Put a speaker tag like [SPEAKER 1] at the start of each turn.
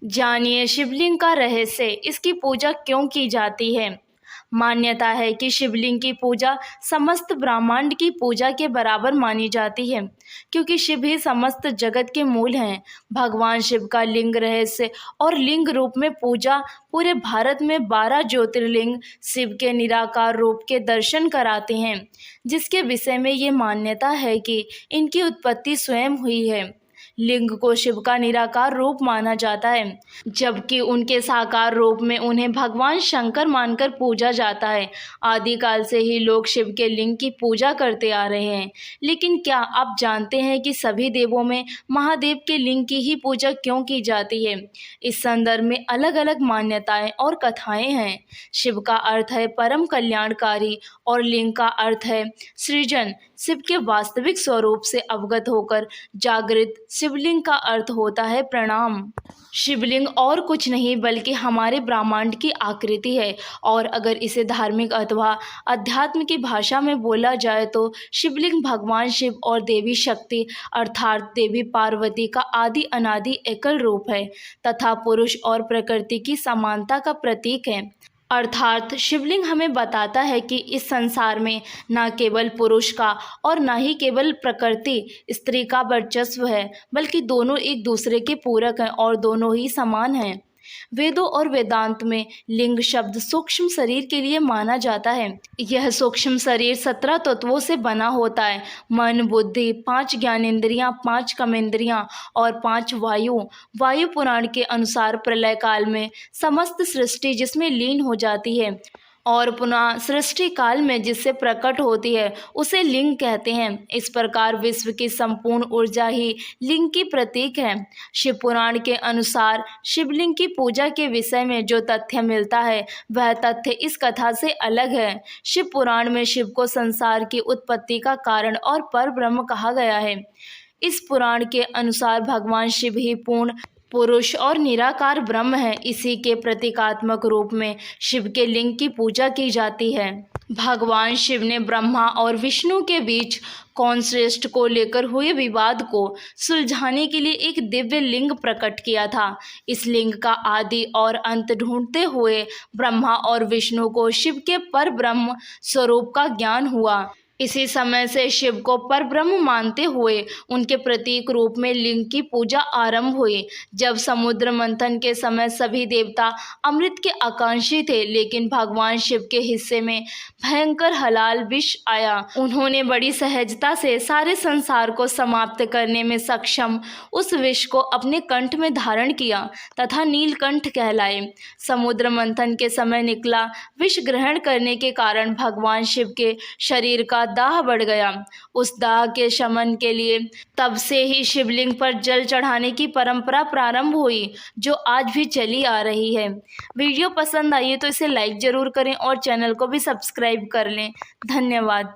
[SPEAKER 1] जानिए शिवलिंग का रहस्य, इसकी पूजा क्यों की जाती है। मान्यता है कि शिवलिंग की पूजा समस्त ब्रह्मांड की पूजा के बराबर मानी जाती है, क्योंकि शिव ही समस्त जगत के मूल हैं। भगवान शिव का लिंग रहस्य और लिंग रूप में पूजा पूरे भारत में 12 ज्योतिर्लिंग शिव के निराकार रूप के दर्शन कराते हैं, जिसके विषय में ये मान्यता है कि इनकी उत्पत्ति स्वयं हुई है। लिंग को शिव का निराकार रूप माना जाता है, जबकि उनके साकार रूप में उन्हें भगवान शंकर मानकर पूजा जाता है। आदिकाल से ही लोग शिव के लिंग की पूजा करते आ रहे हैं। लेकिन क्या आप जानते हैं कि सभी देवों में महादेव के लिंग की ही पूजा क्यों की जाती है? इस संदर्भ में अलग अलग मान्यताएं और कथाएं हैं। शिव का अर्थ है परम कल्याणकारी और लिंग का अर्थ है सृजन। शिव के वास्तविक स्वरूप से अवगत होकर जागृत शिवलिंग का अर्थ होता है प्रणाम। शिवलिंग और कुछ नहीं बल्कि हमारे ब्रह्मांड की आकृति है, और अगर इसे धार्मिक अथवा अध्यात्म की भाषा में बोला जाए तो शिवलिंग भगवान शिव और देवी शक्ति अर्थात देवी पार्वती का आदि अनादि एकल रूप है तथा पुरुष और प्रकृति की समानता का प्रतीक है। अर्थात शिवलिंग हमें बताता है कि इस संसार में न केवल पुरुष का और न ही केवल प्रकृति स्त्री का वर्चस्व है, बल्कि दोनों एक दूसरे के पूरक हैं और दोनों ही समान हैं। वेदों और वेदांत में लिंग शब्द सूक्ष्म शरीर के लिए माना जाता है। यह सूक्ष्म शरीर 17 तत्वों से बना होता है। मन, बुद्धि, 5 ज्ञानेंद्रियां, 5 कर्मेंद्रियां और 5 वायु। वायु पुराण के अनुसार प्रलय काल में समस्त सृष्टि जिसमें लीन हो जाती है और पुनः सृष्टि काल में जिससे प्रकट होती है उसे लिंग कहते हैं। इस प्रकार विश्व की संपूर्ण ऊर्जा ही लिंग की प्रतीक है। शिव पुराण के अनुसार शिवलिंग की पूजा के विषय में जो तथ्य मिलता है वह तथ्य इस कथा से अलग है। शिव पुराण में शिव को संसार की उत्पत्ति का कारण और परब्रह्म कहा गया है। इस पुराण के अनुसार भगवान शिव ही पूर्ण पुरुष और निराकार ब्रह्म है। इसी के प्रतीकात्मक रूप में शिव के लिंग की पूजा की जाती है। भगवान शिव ने ब्रह्मा और विष्णु के बीच कौन श्रेष्ठ को लेकर हुए विवाद को सुलझाने के लिए एक दिव्य लिंग प्रकट किया था। इस लिंग का आदि और अंत ढूंढते हुए ब्रह्मा और विष्णु को शिव के परब्रह्म स्वरूप का ज्ञान हुआ। इसी समय से शिव को परब्रह्म मानते हुए उनके प्रतीक रूप में लिंग की पूजा आरंभ हुई। जब समुद्र मंथन के समय सभी देवता अमृत के आकांक्षी थे, लेकिन भगवान शिव के हिस्से में भयंकर हलाल विष आया। उन्होंने बड़ी सहजता से सारे संसार को समाप्त करने में सक्षम उस विष को अपने कंठ में धारण किया तथा नीलकंठ कहलाए। समुद्र मंथन के समय निकला विष ग्रहण करने के कारण भगवान शिव के शरीर का दाह बढ़ गया। उस दाह के शमन के लिए तब से ही शिवलिंग पर जल चढ़ाने की परंपरा प्रारंभ हुई, जो आज भी चली आ रही है। वीडियो पसंद आई है तो इसे लाइक जरूर करें और चैनल को भी सब्सक्राइब कर लें। धन्यवाद।